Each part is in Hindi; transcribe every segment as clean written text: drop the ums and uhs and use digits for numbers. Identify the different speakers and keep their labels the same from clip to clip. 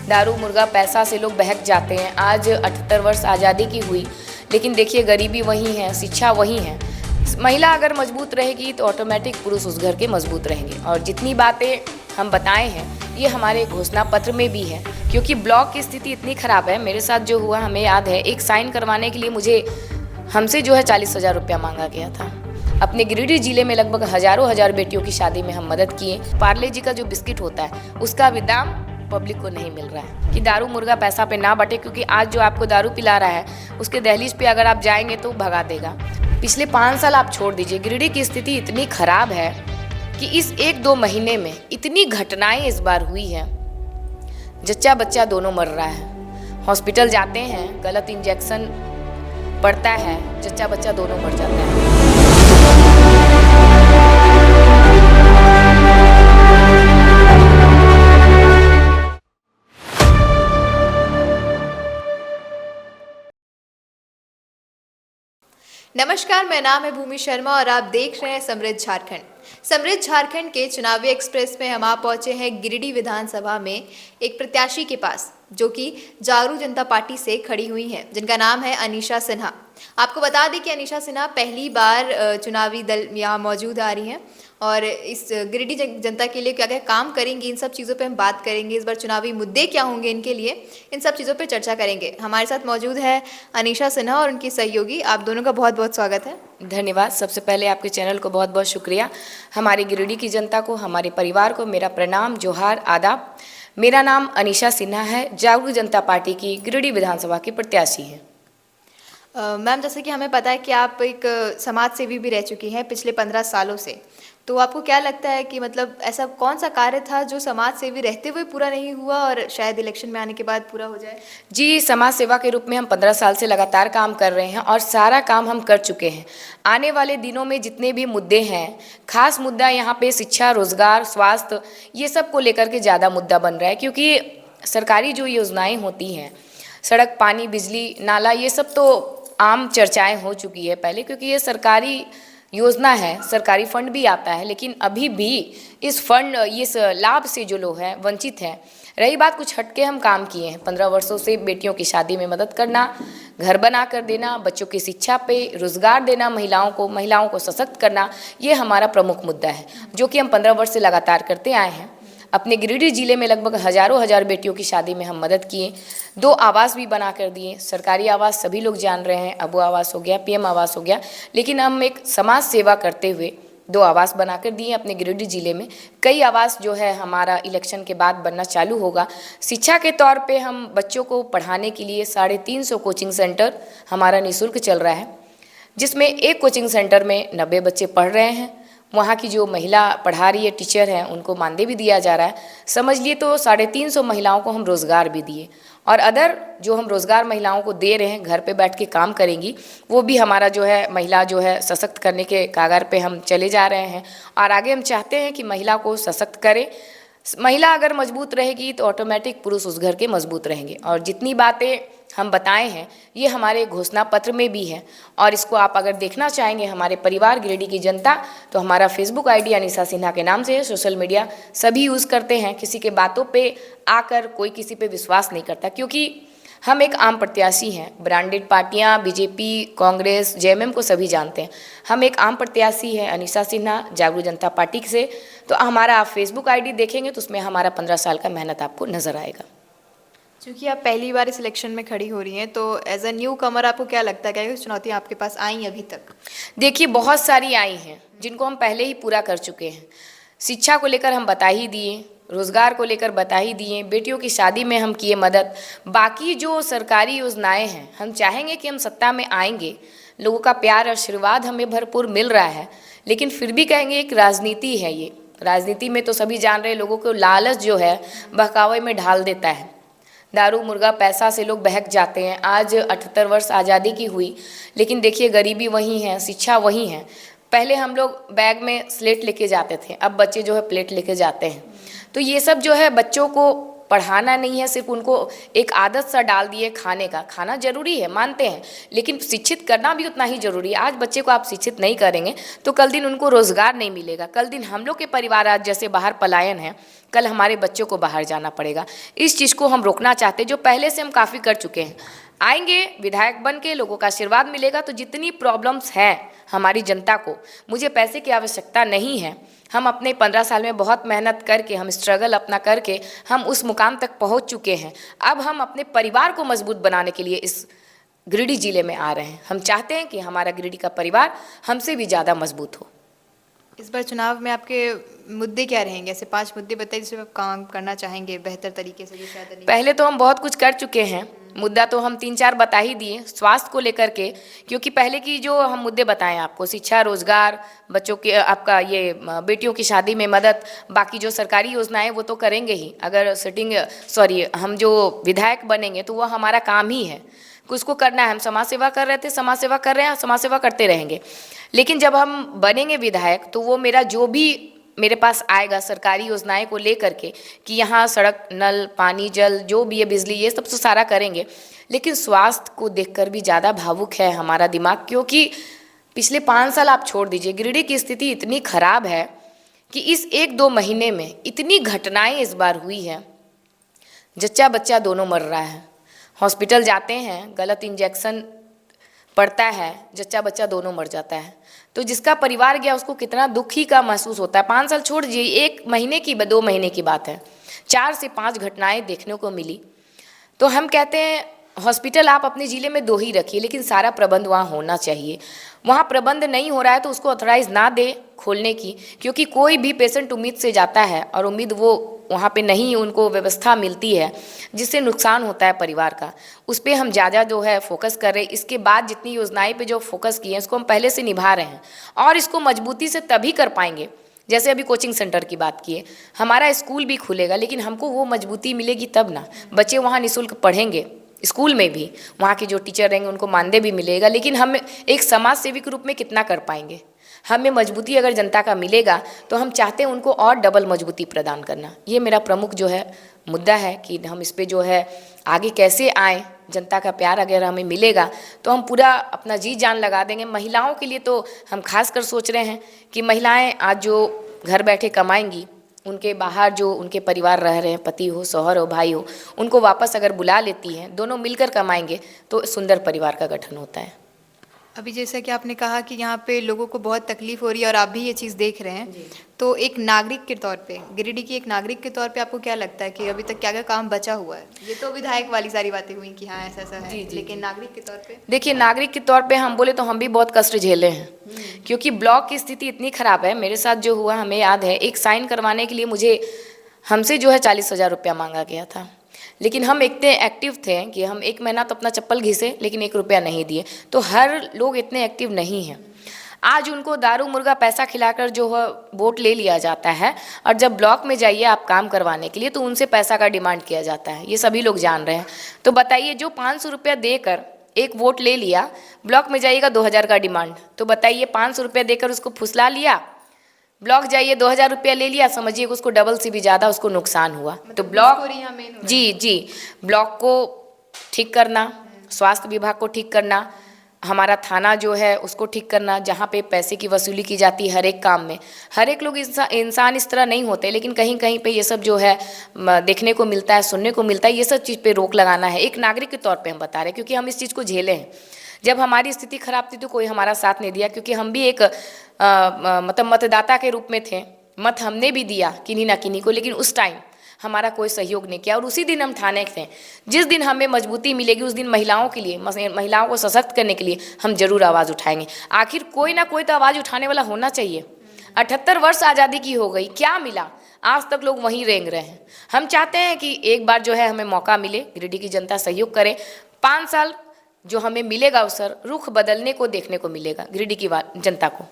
Speaker 1: दारू मुर्गा पैसा से लोग बहक जाते हैं। आज 78 वर्ष आज़ादी की हुई, लेकिन देखिए गरीबी वही है, शिक्षा वही है। महिला अगर मजबूत रहेगी तो ऑटोमेटिक पुरुष उस घर के मजबूत रहेंगे। और जितनी बातें हम बताए हैं ये हमारे घोषणा पत्र में भी है, क्योंकि ब्लॉक की स्थिति इतनी ख़राब है। मेरे साथ जो हुआ हमें याद है, एक साइन करवाने के लिए हमसे 40,000 रुपया मांगा गया था। अपने गिरिडीह जिले में लगभग हजारों बेटियों की शादी में हम मदद किए। पार्ले जी का जो बिस्किट होता है उसका भी दाम पब्लिक को नहीं मिल रहा है कि दारू मुर्गा पैसा पे ना बटे, क्योंकि आज जो आपको दारू पिला रहा है उसके दहलीज पे अगर आप जाएंगे तो भगा देगा। पिछले 5 साल आप छोड़ दीजिए, गिरिडीह की स्थिति इतनी खराब है कि इस 1-2 महीने में इतनी घटनाएं इस बार हुई है। जच्चा बच्चा दोनों मर रहा है। हॉस्पिटल जाते हैं, गलत इंजेक्शन पड़ता है, जच्चा बच्चा दोनों मर जाते हैं।
Speaker 2: नमस्कार, मेरा नाम है भूमि शर्मा और आप देख रहे हैं समृद्ध झारखंड। समृद्ध झारखंड के चुनावी एक्सप्रेस में हम आ पहुंचे हैं गिरिडीह विधानसभा में एक प्रत्याशी के पास, जो कि जागरूक जनता पार्टी से खड़ी हुई हैं, जिनका नाम है अनीशा सिन्हा। आपको बता दें कि अनीशा सिन्हा पहली बार चुनावी दल यहाँ मौजूद आ रही हैं और इस गिरिडीह जनता के लिए क्या क्या काम करेंगी, इन सब चीज़ों पे हम बात करेंगे। इस बार चुनावी मुद्दे क्या होंगे इनके लिए, इन सब चीज़ों पे चर्चा करेंगे। हमारे साथ मौजूद है अनीशा सिन्हा और उनकी सहयोगी। आप दोनों का बहुत बहुत स्वागत है।
Speaker 1: धन्यवाद। सबसे पहले आपके चैनल को बहुत बहुत शुक्रिया। हमारी गिरिडीह की जनता को, हमारे परिवार को मेरा प्रणाम, जोहार, आदाब। मेरा नाम अनीशा सिन्हा है, जागरूक जनता पार्टी की गिरिडीह विधानसभा की प्रत्याशी है।
Speaker 2: मैम, जैसे कि हमें पता है कि आप एक समाज सेवी भी रह चुकी हैं पिछले 15 सालों से, तो आपको क्या लगता है कि मतलब ऐसा कौन सा कार्य था जो समाज सेवी रहते हुए पूरा नहीं हुआ और शायद इलेक्शन में आने के बाद पूरा हो जाए?
Speaker 1: जी, समाज सेवा के रूप में हम 15 साल से लगातार काम कर रहे हैं और सारा काम हम कर चुके हैं। आने वाले दिनों में जितने भी मुद्दे हैं, खास मुद्दा यहाँ पे शिक्षा, रोजगार, स्वास्थ्य, ये सब को लेकर के ज़्यादा मुद्दा बन रहा है, क्योंकि सरकारी जो योजनाएँ होती हैं, सड़क, पानी, बिजली, नाला, ये सब तो आम चर्चाएं हो चुकी है पहले, क्योंकि ये सरकारी योजना है, सरकारी फंड भी आता है, लेकिन अभी भी इस लाभ से जो लोग हैं वंचित हैं। रही बात, कुछ हटके हम काम किए हैं 15 वर्षों से। बेटियों की शादी में मदद करना, घर बना कर देना, बच्चों की शिक्षा पे रोजगार देना, महिलाओं को सशक्त करना, ये हमारा प्रमुख मुद्दा है, जो कि हम 15 वर्ष से लगातार करते आए हैं। अपने गिरिडीह जिले में लगभग हजारों बेटियों की शादी में हम मदद किए। 2 आवास भी बना कर दिए। सरकारी आवास सभी लोग जान रहे हैं, अबू आवास हो गया, पीएम आवास हो गया, लेकिन हम एक समाज सेवा करते हुए 2 आवास बना कर दिए अपने गिरिडीह जिले में। कई आवास जो है हमारा इलेक्शन के बाद बनना चालू होगा। शिक्षा के तौर पे हम बच्चों को पढ़ाने के लिए 350 कोचिंग सेंटर हमारा निःशुल्क चल रहा है, जिसमें एक कोचिंग सेंटर में 90 बच्चे पढ़ रहे हैं। वहाँ की जो महिला पढ़ा रही है, टीचर हैं, उनको मानदेय भी दिया जा रहा है। समझ लिए तो 350 महिलाओं को हम रोज़गार भी दिए, और अदर जो हम रोज़गार महिलाओं को दे रहे हैं, घर पे बैठ के काम करेंगी, वो भी हमारा महिला सशक्त करने के कागार पे हम चले जा रहे हैं। और आगे हम चाहते हैं कि महिला को सशक्त करें। महिला अगर मजबूत रहेगी तो ऑटोमेटिक पुरुष उस घर के मजबूत रहेंगे। और जितनी बातें हम बताए हैं ये हमारे घोषणा पत्र में भी है, और इसको आप अगर देखना चाहेंगे, हमारे परिवार गिरिडीह की जनता, तो हमारा फेसबुक आईडी अनीशा सिन्हा के नाम से है। सोशल मीडिया सभी यूज़ करते हैं। किसी के बातों पे आकर कोई किसी पे विश्वास नहीं करता, क्योंकि हम एक आम प्रत्याशी हैं। ब्रांडेड पार्टियां, बीजेपी, कांग्रेस, जेएमएम को सभी जानते हैं। हम एक आम प्रत्याशी हैं, अनीशा सिन्हा, जागरूक जनता पार्टी से। तो हमारा आप फेसबुक आईडी देखेंगे तो उसमें हमारा 15 साल का मेहनत आपको नज़र आएगा।
Speaker 2: क्योंकि आप पहली बार इस इलेक्शन में खड़ी हो रही हैं, तो एज अ न्यू कमर आपको क्या लगता है, क्या चुनौतियाँ आपके पास आई अभी तक?
Speaker 1: देखिए, बहुत सारी आई हैं जिनको हम पहले ही पूरा कर चुके हैं। शिक्षा को लेकर हम बता ही दिए, रोज़गार को लेकर बता ही दिए, बेटियों की शादी में हम किए मदद। बाकी जो सरकारी योजनाएं हैं, हम चाहेंगे कि हम सत्ता में आएंगे, लोगों का प्यार आशीर्वाद हमें भरपूर मिल रहा है, लेकिन फिर भी कहेंगे एक राजनीति है ये। राजनीति में तो सभी जान रहे, लोगों को लालच जो है बहकावे में ढाल देता है। दारू मुर्गा पैसा से लोग बहक जाते हैं। आज 78 वर्ष आज़ादी की हुई, लेकिन देखिए गरीबी वही है, शिक्षा वही है। पहले हम लोग बैग में स्लेट लेके जाते थे, अब बच्चे प्लेट लेके जाते हैं। तो ये सब बच्चों को पढ़ाना नहीं है, सिर्फ उनको एक आदत सा डाल दिए खाने का। खाना जरूरी है, मानते हैं, लेकिन शिक्षित करना भी उतना ही जरूरी है। आज बच्चे को आप शिक्षित नहीं करेंगे तो कल दिन उनको रोजगार नहीं मिलेगा। कल दिन हम लोग के परिवार आज जैसे बाहर पलायन है, कल हमारे बच्चों को बाहर जाना पड़ेगा। इस चीज़ को हम रोकना चाहते हैं, जो पहले से हम काफ़ी कर चुके हैं। आएंगे विधायक बन के, लोगों का आशीर्वाद मिलेगा तो जितनी प्रॉब्लम्स हैं हमारी जनता को, मुझे पैसे की आवश्यकता नहीं है। हम अपने 15 साल में बहुत मेहनत करके, हम स्ट्रगल अपना करके हम उस मुकाम तक पहुंच चुके हैं। अब हम अपने परिवार को मजबूत बनाने के लिए इस गिरिडीह जिले में आ रहे हैं। हम चाहते हैं कि हमारा गिरिडीह का परिवार हमसे भी ज़्यादा मजबूत हो।
Speaker 2: इस बार चुनाव में आपके मुद्दे क्या रहेंगे? ऐसे 5 मुद्दे बताइए जिस पे आप काम करना चाहेंगे बेहतर तरीके से, जो शायद नहीं।
Speaker 1: पहले तो हम बहुत कुछ कर चुके हैं, मुद्दा तो हम 3-4 बता ही दिए। स्वास्थ्य को लेकर के, क्योंकि पहले की जो हम मुद्दे बताएं आपको, शिक्षा, रोजगार, बच्चों के आपका ये बेटियों की शादी में मदद, बाकी जो सरकारी योजनाएं वो तो करेंगे ही। अगर हम जो विधायक बनेंगे तो वो हमारा काम ही है, कुछ को करना है। हम समाज सेवा कर रहे थे, समाज सेवा कर रहे हैं, समाज सेवा करते रहेंगे। लेकिन जब हम बनेंगे विधायक तो वो मेरा जो भी मेरे पास आएगा सरकारी योजनाएं को लेकर के, कि यहाँ सड़क, नल, पानी, जल, जो भी है, बिजली, ये सब तो सारा करेंगे। लेकिन स्वास्थ्य को देखकर भी ज़्यादा भावुक है हमारा दिमाग, क्योंकि पिछले 5 साल आप छोड़ दीजिए, गिरिडीह की स्थिति इतनी खराब है कि इस 1-2 महीने में इतनी घटनाएं इस बार हुई है। जच्चा बच्चा दोनों मर रहा है, हॉस्पिटल जाते हैं, गलत इंजेक्शन पड़ता है, जच्चा बच्चा दोनों मर जाता है। तो जिसका परिवार गया उसको कितना दुखी का महसूस होता है। 5 साल छोड़ दीजिए, 1 महीने की 2 महीने की बात है, 4 से 5 घटनाएं देखने को मिली। तो हम कहते हैं हॉस्पिटल आप अपने ज़िले में 2 ही रखिए, लेकिन सारा प्रबंध वहाँ होना चाहिए। वहाँ प्रबंध नहीं हो रहा है तो उसको ऑथराइज़ ना दे खोलने की, क्योंकि कोई भी पेशेंट उम्मीद से जाता है और उम्मीद वो वहाँ पे नहीं उनको व्यवस्था मिलती है, जिससे नुकसान होता है परिवार का। उस पर हम ज़्यादा जो है फोकस कर रहे हैं। इसके बाद जितनी योजनाएं पे जो फोकस किए हैं उसको हम पहले से निभा रहे हैं, और इसको मजबूती से तभी कर पाएंगे। जैसे अभी कोचिंग सेंटर की बात किए, हमारा स्कूल भी खुलेगा, लेकिन हमको वो मजबूती मिलेगी तब ना। बच्चे वहाँ निःशुल्क पढ़ेंगे, स्कूल में भी वहाँ के जो टीचर रहेंगे उनको मानदेय भी मिलेगा। लेकिन हम एक समाज सेवी के रूप में कितना कर पाएंगे? हमें मजबूती अगर जनता का मिलेगा तो हम चाहते हैं उनको और डबल मजबूती प्रदान करना। ये मेरा प्रमुख जो है मुद्दा है कि हम इस पे जो है आगे कैसे आएँ। जनता का प्यार अगर हमें मिलेगा तो हम पूरा अपना जी जान लगा देंगे। महिलाओं के लिए तो हम खास कर सोच रहे हैं कि महिलाएं आज जो घर बैठे कमाएंगी, उनके बाहर जो उनके परिवार रह रहे हैं, पति हो, शौहर हो, भाई हो, उनको वापस अगर बुला लेती हैं, दोनों मिलकर कमाएंगे तो सुंदर परिवार का गठन होता है।
Speaker 2: अभी जैसा कि आपने कहा कि यहाँ पे लोगों को बहुत तकलीफ हो रही है और आप भी ये चीज़ देख रहे हैं, तो एक नागरिक के तौर पे, गिरिडीह की एक नागरिक के तौर पे आपको क्या लगता है कि अभी तक क्या क्या काम बचा हुआ है? ये तो विधायक वाली सारी बातें हुई कि हाँ ऐसा ऐसा है, लेकिन नागरिक के तौर पे
Speaker 1: देखिए, नागरिक के तौर पे हम बोले तो हम भी बहुत कष्ट झेले हैं, क्योंकि ब्लॉक की स्थिति इतनी खराब है। मेरे साथ जो हुआ हमें याद है, एक साइन करवाने के लिए हमसे जो है 40,000 रुपया मांगा गया था। लेकिन हम इतने एक्टिव थे कि हम 1 महीना तो अपना चप्पल घिसे, लेकिन 1 रुपया नहीं दिए। तो हर लोग इतने एक्टिव नहीं हैं। आज उनको दारू मुर्गा पैसा खिलाकर जो है वोट ले लिया जाता है, और जब ब्लॉक में जाइए आप काम करवाने के लिए तो उनसे पैसा का डिमांड किया जाता है। ये सभी लोग जान रहे हैं। तो बताइए, जो 500 रुपया देकर एक वोट ले लिया, ब्लॉक में जाइएगा 2,000 का डिमांड, तो बताइए 500 रुपया देकर उसको फुसला लिया, ब्लॉक जाइए 2,000 रुपया ले लिया, समझिए कि उसको डबल से भी ज़्यादा उसको नुकसान हुआ। तो ब्लॉक ब्लॉक को ठीक करना, स्वास्थ्य विभाग को ठीक करना, हमारा थाना जो है उसको ठीक करना, जहाँ पे पैसे की वसूली की जाती है हर एक काम में। हर एक लोग इंसान इस तरह नहीं होते, लेकिन कहीं कहीं पे ये सब जो है देखने को मिलता है, सुनने को मिलता है। ये सब चीज़ पे रोक लगाना है, एक नागरिक के तौर पे हम बता रहे हैं, क्योंकि हम इस चीज़ को झेले हैं। जब हमारी स्थिति खराब थी तो कोई हमारा साथ नहीं दिया, क्योंकि हम भी एक मतलब मतदाता के रूप में थे। मत हमने भी दिया किन्हीं ना किन्हीं को, लेकिन उस टाइम हमारा कोई सहयोग नहीं किया। और उसी दिन हम ठाने थे, जिस दिन हमें मजबूती मिलेगी उस दिन महिलाओं के लिए, महिलाओं को सशक्त करने के लिए हम जरूर आवाज़ उठाएंगे। आखिर कोई ना कोई तो आवाज़ उठाने वाला होना चाहिए। 78 वर्ष आज़ादी की हो गई, क्या मिला? आज तक लोग वहीं रेंग रहे हैं। हम चाहते हैं कि एक बार जो है हमें मौका मिले, गिरिडीह की जनता सहयोग करे। 5 साल जो हमें मिलेगा अवसर, रुख बदलने को देखने को मिलेगा गिरिडीह की जनता को।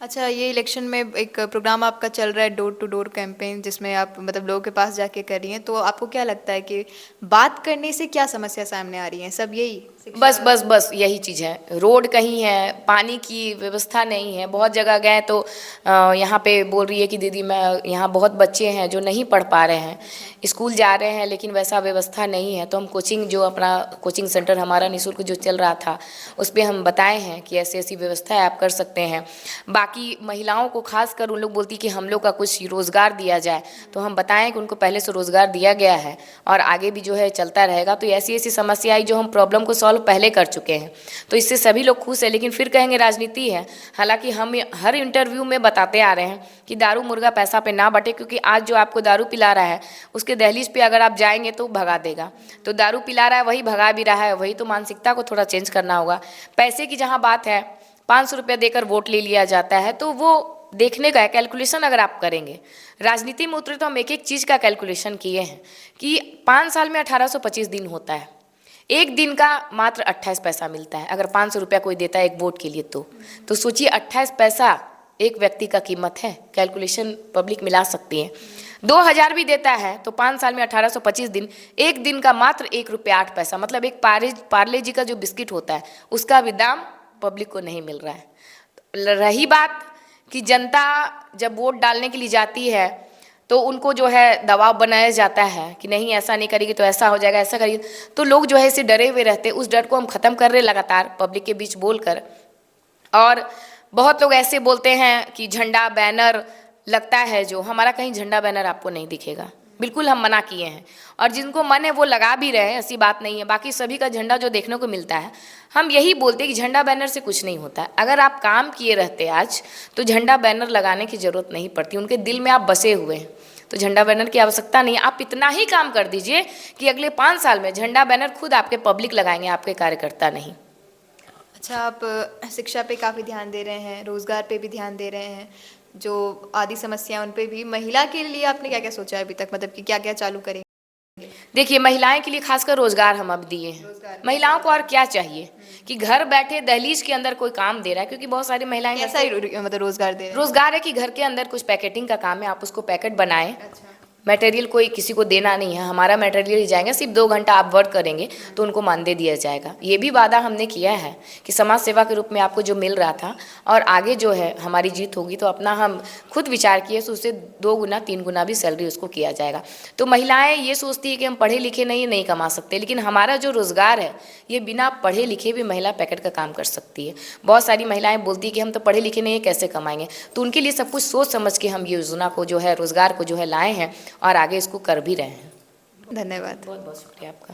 Speaker 2: अच्छा, ये इलेक्शन में एक प्रोग्राम आपका चल रहा है, डोर टू डोर कैंपेन, जिसमें आप मतलब लोगों के पास जाके कर रही हैं, तो आपको क्या लगता है कि बात करने से क्या समस्या सामने आ रही है? सब यही
Speaker 1: बस यही चीज़ है। रोड कहीं है, पानी की व्यवस्था नहीं है। बहुत जगह गए तो यहाँ पे बोल रही है कि दीदी मैं यहाँ बहुत बच्चे हैं जो नहीं पढ़ पा रहे हैं, स्कूल जा रहे हैं लेकिन वैसा व्यवस्था नहीं है। तो हम अपना कोचिंग सेंटर हमारा निःशुल्क जो चल रहा था उस पर हम बताए हैं कि ऐसी ऐसी व्यवस्था है, आप कर सकते हैं। बाकी महिलाओं को खासकर उन लोग बोलती कि हम लोग का कुछ रोज़गार दिया जाए, तो हम बताएं कि उनको पहले से रोज़गार दिया गया है और आगे भी जो है चलता रहेगा। तो ऐसी ऐसी समस्या आई जो हम प्रॉब्लम को सॉल्व पहले कर चुके हैं, तो इससे सभी लोग खुश हैं। लेकिन फिर कहेंगे राजनीति है। हालांकि हम हर इंटरव्यू में बताते आ रहे हैं कि दारू मुर्गा पैसा पे ना बटे, क्योंकि आज जो आपको दारू पिला रहा है उसके दहलीज पे अगर आप जाएंगे तो भगा देगा। तो दारू पिला रहा है वही भगा भी रहा है, वही तो मानसिकता को थोड़ा चेंज करना होगा। पैसे की जहाँ बात है, 500 रुपया देकर वोट ले लिया जाता है, तो वो देखने का है कैलकुलेशन अगर आप करेंगे। राजनीति में उतरे तो हम एक एक चीज़ का कैलकुलेशन किए हैं कि 5 साल में 1825 दिन होता है, एक दिन का मात्र 28 पैसा मिलता है। अगर 500 रुपया कोई देता है एक वोट के लिए तो सोचिए 28 पैसा एक व्यक्ति का कीमत है। कैलकुलेशन पब्लिक मिला सकती है। 2000 भी देता है तो 5 साल में 1825 दिन, एक दिन का मात्र 1 रुपया 8 पैसा, मतलब एक पार्ले जी का जो बिस्किट होता है उसका भी दाम पब्लिक को नहीं मिल रहा है। रही बात कि जनता जब वोट डालने के लिए जाती है तो उनको जो है दबाव बनाया जाता है कि नहीं ऐसा नहीं करेगी तो ऐसा हो जाएगा, ऐसा करेगी, तो लोग जो है इसे डरे हुए रहते। उस डर को हम ख़त्म कर रहे लगातार पब्लिक के बीच बोलकर। और बहुत लोग ऐसे बोलते हैं कि झंडा बैनर लगता है, जो हमारा कहीं झंडा बैनर आपको नहीं दिखेगा, बिल्कुल हम मना किए हैं। और जिनको मन है वो लगा भी रहे हैं, ऐसी बात नहीं है। बाकी सभी का झंडा जो देखने को मिलता है, हम यही बोलते हैं कि झंडा बैनर से कुछ नहीं होता है। अगर आप काम किए रहते आज तो झंडा बैनर लगाने की ज़रूरत नहीं पड़ती। उनके दिल में आप बसे हुए हैं तो झंडा बैनर की आवश्यकता नहीं है। आप इतना ही काम कर दीजिए कि अगले 5 साल में झंडा बैनर खुद आपके पब्लिक लगाएंगे, आपके कार्यकर्ता नहीं।
Speaker 2: अच्छा, आप शिक्षा पे काफ़ी ध्यान दे रहे हैं, रोज़गार पे भी ध्यान दे रहे हैं, जो आदि समस्या उन पे भी। महिला के लिए आपने क्या क्या सोचा है अभी तक, मतलब कि क्या क्या चालू करेंगे?
Speaker 1: देखिए, महिलाएं के लिए खासकर रोजगार हम अब दिए हैं। महिलाओं को और क्या चाहिए कि घर बैठे दहलीज के अंदर कोई काम दे रहा है, क्योंकि बहुत सारी महिलाएं
Speaker 2: कैसा मतलब रोज़गार दे रहे हैं?
Speaker 1: रोजगार है कि घर के अंदर कुछ पैकेटिंग का काम है, आप उसको पैकेट बनाएं।
Speaker 2: अच्छा,
Speaker 1: मटेरियल कोई किसी को देना नहीं है, हमारा मटेरियल ही जाएगा। सिर्फ 2 घंटा आप वर्क करेंगे तो उनको मानदेय दिया जाएगा। ये भी वादा हमने किया है कि समाज सेवा के रूप में आपको जो मिल रहा था, और आगे जो है हमारी जीत होगी तो अपना हम खुद विचार किए तो उससे 2 गुना 3 गुना भी सैलरी उसको किया जाएगा। तो महिलाएं ये सोचती है कि हम पढ़े लिखे नहीं कमा सकते, लेकिन हमारा जो रोज़गार है ये बिना पढ़े लिखे भी महिला पैकेट का काम कर सकती है। बहुत सारी महिलाएं बोलती है कि हम तो पढ़े लिखे नहीं है, कैसे कमाएंगे। तो उनके लिए सब कुछ सोच समझ के हम ये योजना को जो है रोज़गार को जो है लाए हैं और आगे इसको कर भी रहे हैं।
Speaker 2: धन्यवाद।
Speaker 1: बहुत बहुत शुक्रिया आपका।